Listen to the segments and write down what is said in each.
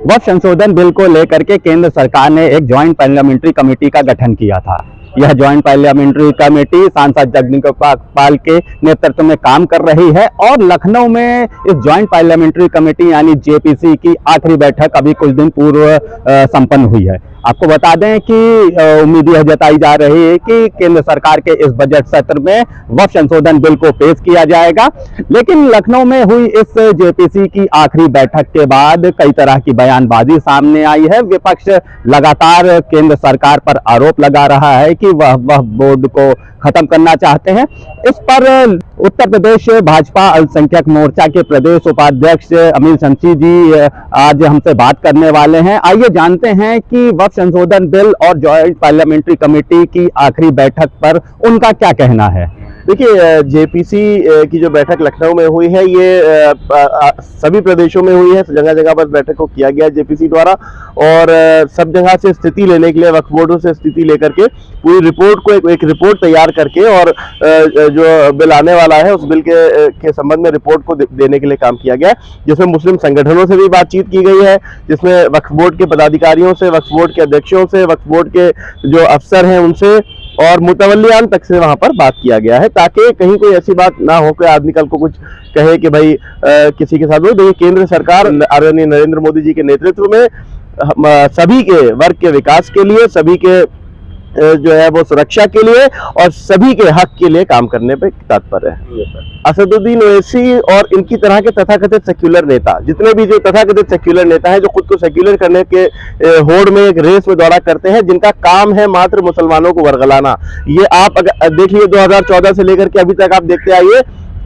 वक्फ संशोधन बिल को लेकर के केंद्र सरकार ने एक ज्वाइंट पार्लियामेंट्री कमेटी का गठन किया था। यह ज्वाइंट पार्लियामेंट्री कमेटी सांसद जगदीप पाल के नेतृत्व में काम कर रही है और लखनऊ में इस ज्वाइंट पार्लियामेंट्री कमेटी यानी जेपीसी की आखिरी बैठक अभी कुछ दिन पूर्व संपन्न हुई है। आपको बता दें कि उम्मीद यह जताई जा रही है कि केंद्र सरकार के इस बजट सत्र में वक्फ संशोधन बिल को पेश किया जाएगा। लेकिन लखनऊ में हुई इस जेपीसी की आखिरी बैठक के बाद कई तरह की बयानबाजी सामने आई है। विपक्ष लगातार केंद्र सरकार पर आरोप लगा रहा है कि वह बोर्ड को खत्म करना चाहते हैं। इस पर उत्तर प्रदेश भाजपा अल्पसंख्यक मोर्चा के प्रदेश उपाध्यक्ष अमीर शमशी जी आज हमसे बात करने वाले हैं। आइए जानते हैं कि वक्फ संशोधन बिल और ज्वाइंट पार्लियामेंट्री कमेटी की आखिरी बैठक पर उनका क्या कहना है। देखिए, जेपीसी की जो बैठक लखनऊ में हुई है ये सभी प्रदेशों में हुई है। जगह जगह पर बैठक को किया गया है जेपीसी द्वारा और सब जगह से स्थिति लेने के लिए वक्फ बोर्डों से स्थिति लेकर के पूरी रिपोर्ट को एक रिपोर्ट तैयार करके और जो बिल आने वाला है उस बिल के संबंध में रिपोर्ट को देने के लिए काम किया गया है, जिसमें मुस्लिम संगठनों से भी बातचीत की गई है, जिसमें वक्फ बोर्ड के पदाधिकारियों से, वक्फ बोर्ड के अध्यक्षों से, वक्फ बोर्ड के जो अफसर हैं उनसे और मुतवल्लियान तक से वहां पर बात किया गया है, ताकि कहीं कोई ऐसी बात ना हो कि आदमी कल को कुछ कहे कि भाई किसी के साथ। देखिए, केंद्र सरकार आदरणीय नरेंद्र मोदी जी के नेतृत्व में सभी के वर्ग के विकास के लिए, सभी के जो है वो सुरक्षा के लिए और सभी के हक के लिए काम करने पे तत्पर है। असदुद्दीन ओवैसी और इनकी तरह के तथाकथित सेक्युलर नेता, जितने भी जो तथाकथित सेक्युलर नेता हैं जो खुद को सेक्युलर करने के होड़ में एक रेस में दौड़ा करते हैं, जिनका काम है मात्र मुसलमानों को वर्गलाना। ये आप अगर देखिए 2014 से लेकर के अभी तक आप देखते आइए,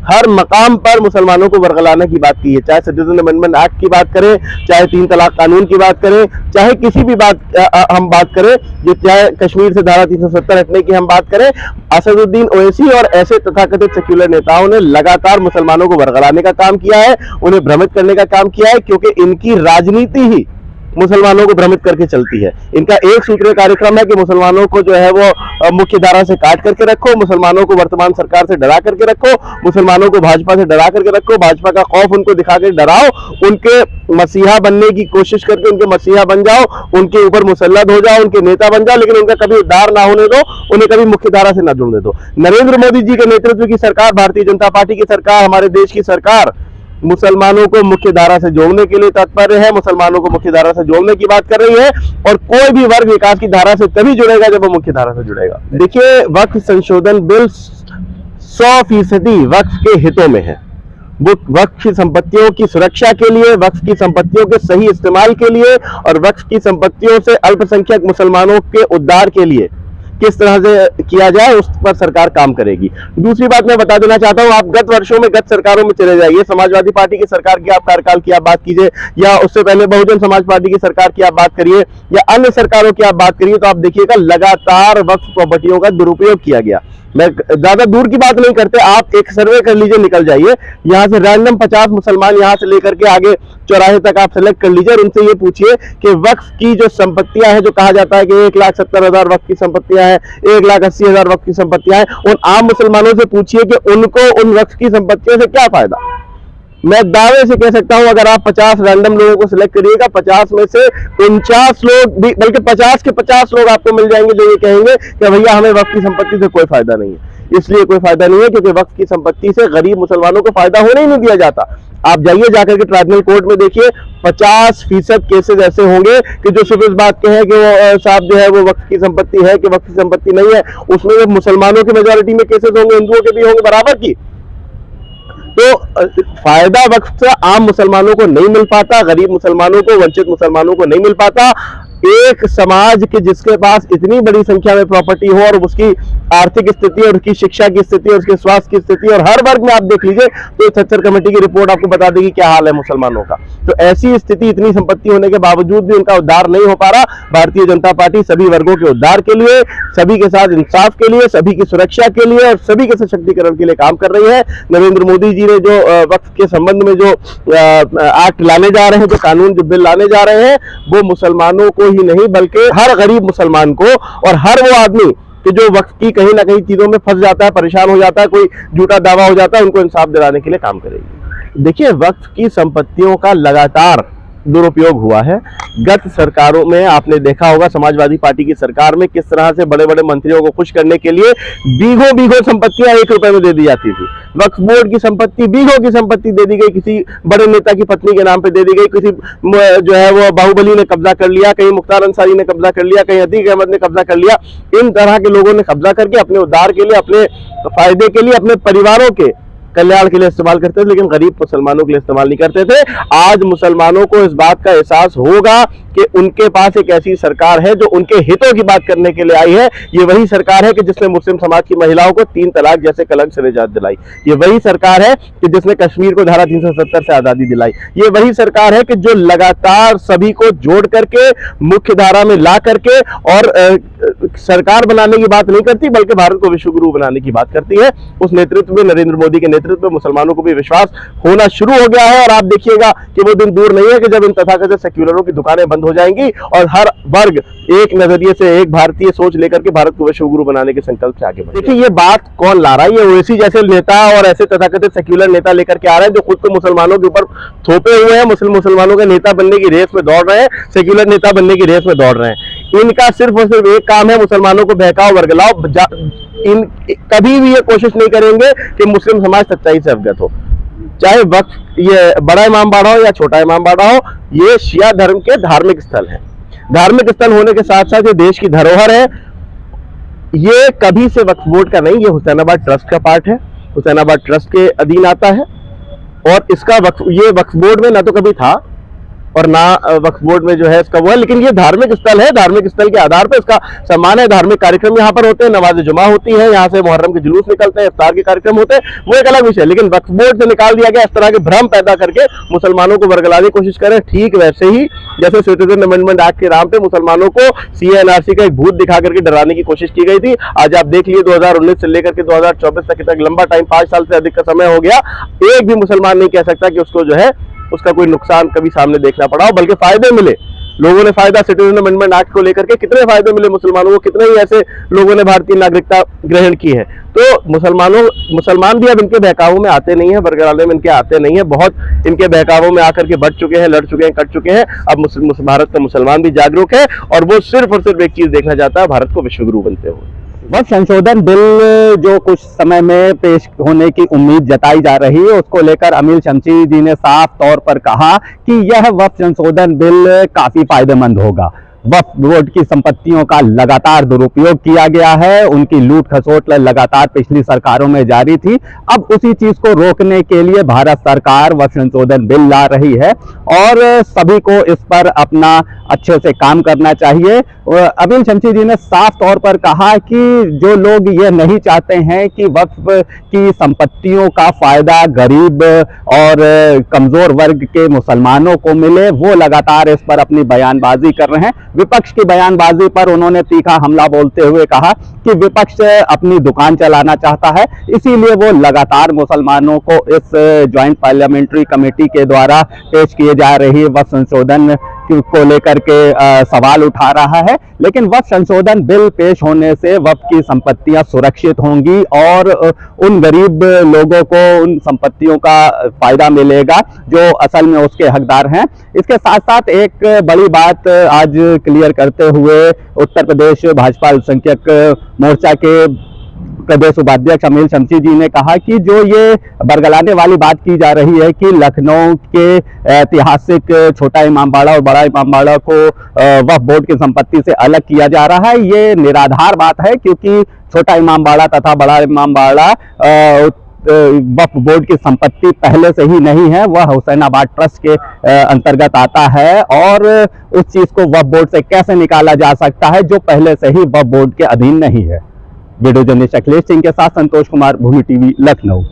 हर मकाम पर मुसलमानों को वर्गलाने की बात की है। चाहे सिटीजन अमेंडमेंट एक्ट की बात करें, चाहे 3 तलाक कानून की बात करें, चाहे किसी भी बात हम बात करें, चाहे कश्मीर से धारा 370 हटने की हम बात करें, असदुद्दीन ओवैसी और ऐसे तथाकथित सेक्युलर नेताओं ने लगातार मुसलमानों को वर्गलाने का काम किया है, उन्हें भ्रमित करने का काम किया है, क्योंकि इनकी राजनीति ही मुसलमानों को भ्रमित करके चलती है। इनका एक सूत्रीय कार्यक्रम है कि मुसलमानों को जो है वो मुख्य धारा से काट करके रखो, मुसलमानों को वर्तमान सरकार से डरा करके रखो, मुसलमानों को भाजपा से डरा करके रखो, भाजपा का खौफ उनको दिखा के डराओ, उनके मसीहा बनने की कोशिश करके उनके मसीहा बन जाओ, उनके ऊपर मुसल्लत हो जाओ, उनके नेता बन जाओ, लेकिन उनका कभी उद्धार ना होने दो, उन्हें कभी मुख्य धारा से ना जुड़ने दो। नरेंद्र मोदी जी के नेतृत्व की सरकार, भारतीय जनता पार्टी की सरकार, हमारे देश की सरकार मुसलमानों को मुख्य धारा से जोड़ने के लिए तत्पर है, मुसलमानों को मुख्य धारा से जोड़ने की बात कर रही है और कोई भी वर्ग विकास की धारा से तभी जुड़ेगा जब वो मुख्य धारा से जुड़ेगा। देखिए, वक्फ संशोधन बिल 100% वक्फ के हितों में है। वो वक्फ की संपत्तियों की सुरक्षा के लिए, वक्फ की संपत्तियों के सही इस्तेमाल के लिए और वक्फ की संपत्तियों से अल्पसंख्यक मुसलमानों के उद्धार के लिए किस तरह से किया जाए उस पर सरकार काम करेगी। दूसरी बात मैं बता देना चाहता हूं, आप गत वर्षों में, गत सरकारों में चले जाइए, समाजवादी पार्टी की सरकार की आप कार्यकाल की आप बात कीजिए, या उससे पहले बहुजन समाज पार्टी की सरकार की आप बात करिए, या अन्य सरकारों की आप बात करिए, तो आप देखिएगा लगातार वक्फ प्रॉपर्टियों का दुरुपयोग किया गया। मैं ज्यादा दूर की बात नहीं करते, आप एक सर्वे कर लीजिए, निकल जाइए यहाँ से, रैंडम 50 मुसलमान यहाँ से लेकर के आगे चौराहे तक आप सेलेक्ट कर लीजिए और उनसे ये पूछिए कि वक्फ की जो संपत्तियां हैं, जो कहा जाता है कि 1,70,000 वक्फ की संपत्तियां हैं, 1,80,000 वक्फ की संपत्तियां हैं, उन आम मुसलमानों से पूछिए कि उनको उन वक्फ की संपत्तियों से क्या फायदा। मैं दावे से कह सकता हूं, अगर आप 50 रैंडम लोगों को सिलेक्ट करिएगा, 50 में से 49 लोग भी, बल्कि 50 के 50 लोग आपको मिल जाएंगे जो ये कहेंगे कि भैया हमें वक्फ की संपत्ति से कोई फायदा नहीं है। इसलिए कोई फायदा नहीं है क्योंकि वक्फ की संपत्ति से गरीब मुसलमानों को फायदा होने ही नहीं दिया जाता। आप जाइए जाकर के ट्राइब्यूनल कोर्ट में देखिए, 50% केसेस ऐसे होंगे कि जो सिर्फ इस बात के हैं कि वो साहब जो है वो वक्फ की संपत्ति है कि वक्फ की संपत्ति नहीं है, उसमें मुसलमानों की मेजोरिटी में केसेस होंगे, हिंदुओं के भी होंगे बराबर की। तो फायदा वक्फ से आम मुसलमानों को नहीं मिल पाता, गरीब मुसलमानों को, वंचित मुसलमानों को नहीं मिल पाता। एक समाज के जिसके पास इतनी बड़ी संख्या में प्रॉपर्टी हो और उसकी आर्थिक स्थिति और उसकी शिक्षा की स्थिति और उसके स्वास्थ्य की स्थिति और हर वर्ग में आप देख लीजिए तो सच्चर कमेटी की रिपोर्ट आपको बता देगी क्या हाल है मुसलमानों का। तो ऐसी स्थिति, इतनी संपत्ति होने के बावजूद भी उनका उद्धार नहीं हो पा रहा। भारतीय जनता पार्टी सभी वर्गों के उद्धार के लिए, सभी के साथ इंसाफ के लिए, सभी की सुरक्षा के लिए और सभी के सशक्तिकरण के लिए काम कर रही है। नरेंद्र मोदी जी ने जो वक्फ के संबंध में जो एक्ट लाने जा रहे हैं, जो कानून, जो बिल लाने जा रहे हैं, वो मुसलमानों को ही नहीं बल्कि हर गरीब मुसलमान को और हर वो आदमी कि जो वक्फ की कहीं ना कहीं चीजों में फंस जाता है, परेशान हो जाता है, कोई झूठा दावा हो जाता है, उनको इंसाफ दिलाने के लिए काम करेगी। देखिए, वक्फ की संपत्तियों का लगातार दुरुपयोग हुआ है। गत सरकारों में आपने देखा होगा, समाजवादी पार्टी की सरकार में किस तरह से बड़े बड़े मंत्रियों को खुश करने के लिए बीघों बीघों संपत्तियां 1 रुपए में दे दी जाती थी। वक्फ बोर्ड की संपत्ति, बीघों की संपत्ति दे दी गई, किसी बड़े नेता की पत्नी के नाम पे दे दी गई, किसी जो है वो बाहुबली ने कब्जा कर लिया, कहीं मुख्तार अंसारी ने कब्जा कर लिया, कहीं अतीक अहमद ने कब्जा कर लिया। इन तरह के लोगों ने कब्जा करके अपने उद्धार के लिए, अपने फायदे के लिए, अपने परिवारों के कल्याण के लिए इस्तेमाल करते थे, लेकिन गरीब मुसलमानों के लिए इस्तेमाल नहीं करते थे। आज मुसलमानों को इस बात का एहसास होगा कि उनके पास एक ऐसी सरकार है जो उनके हितों की बात करने के लिए आई है। ये वही सरकार है कि जिसने मुस्लिम समाज की महिलाओं को 3 तलाक जैसे कलंक से निजात दिलाई। ये वही सरकार है कि जिसने कश्मीर को धारा 370 से आजादी दिलाई। ये वही सरकार है कि जो लगातार सभी को जोड़ करके मुख्य धारा में ला करके और सरकार बनाने की बात नहीं करती, बल्कि भारत को विश्व गुरु बनाने की बात करती है। उस नेतृत्व में, नरेंद्र मोदी के नेतृत्व में मुसलमानों को भी विश्वास होना शुरू हो गया है। और आप देखिएगा कि वो दिन दूर नहीं है कि जब इन तथाकथित सेक्युलरों की दुकानें बंद हो जाएंगी और हर वर्ग एक नजरिए से, एक भारतीय सोच लेकर के भारत को विश्व गुरु बनाने के संकल्प से आगे बढ़े। देखिए ये बात कौन ला रहा है? ये ओवैसी जैसे नेता और ऐसे तथाकथित सेक्युलर नेता लेकर के आ रहे हैं जो खुद को मुसलमानों के ऊपर थोपे हुए हैं, मुसलमानों के नेता बनने की रेस में दौड़ रहे हैं, सेक्युलर नेता बनने की रेस में दौड़ रहे हैं। इनका सिर्फ और सिर्फ एक काम है, मुसलमानों को बहकाओ, वर्गलाओ। कभी भी ये कोशिश नहीं करेंगे कि मुस्लिम समाज सच्चाई से अवगत हो। चाहे वक्फ ये बड़ा इमाम बाड़ा हो या छोटा इमाम बाड़ा हो, ये शिया धर्म के धार्मिक स्थल है। धार्मिक स्थल होने के साथ साथ ये देश की धरोहर है। ये कभी से वक्फ बोर्ड का नहीं, ये हुसैनाबाद ट्रस्ट का पार्ट है। हुसैनाबाद ट्रस्ट के अधीन आता है और इसका ये वक्फ बोर्ड में ना तो कभी था और ना वक्फ बोर्ड में जो है इसका वो है, लेकिन ये धार्मिक स्थल है। धार्मिक स्थल के आधार पर इसका सम्मान है। धार्मिक कार्यक्रम यहाँ पर होते हैं, नमाज जुमा होती है, यहाँ से मुहर्रम के जुलूस निकलते हैं, इफ्तार के कार्यक्रम होते हैं, वो एक अलग विषय है। लेकिन वक्फ बोर्ड से निकाल दिया गया, इस तरह के भ्रम पैदा करके मुसलमानों को वर्गलाने की कोशिश करें। ठीक वैसे ही जैसे सिटीजन अमेंडमेंट एक्ट के नाम पे मुसलमानों को CA NRC का एक भूत दिखा करके डराने की कोशिश की गई थी। आज आप देख लिए 2019 से लेकर के 2024 तक लंबा टाइम, 5 साल से अधिक का समय हो गया। एक भी मुसलमान नहीं कह सकता कि उसको जो है उसका कोई नुकसान कभी सामने देखना पड़ा हो, बल्कि फायदे मिले। लोगों ने फायदा, सिटीजन अमेंडमेंट एक्ट को लेकर के कितने फायदे मिले मुसलमानों को, कितने ही ऐसे लोगों ने भारतीय नागरिकता ग्रहण की है। तो मुसलमान भी अब इनके बहकावों में आते नहीं है, वर्गलाने में इनके आते नहीं है। बहुत इनके बहकावों में आकर के बढ़ चुके हैं, लड़ चुके हैं, कट चुके हैं। अब भारत का मुसलमान भी जागरूक है और वो सिर्फ और सिर्फ एक चीज देखना चाहता है, भारत को विश्व गुरु बनते हुए। वक्फ संशोधन बिल जो कुछ समय में पेश होने की उम्मीद जताई जा रही है, उसको लेकर अमील शमशी जी ने साफ तौर पर कहा कि यह वक्फ संशोधन बिल काफी फायदेमंद होगा। वक्फ बोर्ड की संपत्तियों का लगातार दुरुपयोग किया गया है, उनकी लूट खसोट लगातार पिछली सरकारों में जारी थी। अब उसी चीज को रोकने के लिए भारत सरकार वक्फ संशोधन बिल ला रही है और सभी को इस पर अपना अच्छे से काम करना चाहिए। अमील शमशी जी ने साफ तौर पर कहा कि जो लोग ये नहीं चाहते हैं कि वक्फ की संपत्तियों का फायदा गरीब और कमजोर वर्ग के मुसलमानों को मिले, वो लगातार इस पर अपनी बयानबाजी कर रहे हैं। विपक्ष की बयानबाजी पर उन्होंने तीखा हमला बोलते हुए कहा कि विपक्ष अपनी दुकान चलाना चाहता है, इसीलिए वो लगातार मुसलमानों को इस ज्वाइंट पार्लियामेंट्री कमेटी के द्वारा पेश किए जा रही वक्फ संशोधन को लेकर के सवाल उठा रहा है। लेकिन वक्फ संशोधन बिल पेश होने से वक्फ की संपत्तियां सुरक्षित होंगी और उन गरीब लोगों को उन संपत्तियों का फायदा मिलेगा जो असल में उसके हकदार हैं। इसके साथ साथ एक बड़ी बात आज क्लियर करते हुए उत्तर प्रदेश भाजपा अल्पसंख्यक मोर्चा के प्रदेश उपाध्यक्ष अमील शमशी जी ने कहा कि जो ये बरगलाने वाली बात की जा रही है कि लखनऊ के ऐतिहासिक छोटा इमाम बाड़ा और बड़ा इमाम बाड़ा को वक्फ बोर्ड की संपत्ति से अलग किया जा रहा है, ये निराधार बात है। क्योंकि छोटा इमाम बाड़ा तथा बड़ा इमाम बाड़ा वक्फ बोर्ड की संपत्ति पहले से ही नहीं है, वह हुसैनाबाद ट्रस्ट के अंतर्गत आता है और उस चीज को वक्फ बोर्ड से कैसे निकाला जा सकता है जो पहले से ही वक्फ बोर्ड के अधीन नहीं है। वीडियो जर्नलिस्ट अखिलेश सिंह के साथ संतोष कुमार, भूमि टीवी, लखनऊ।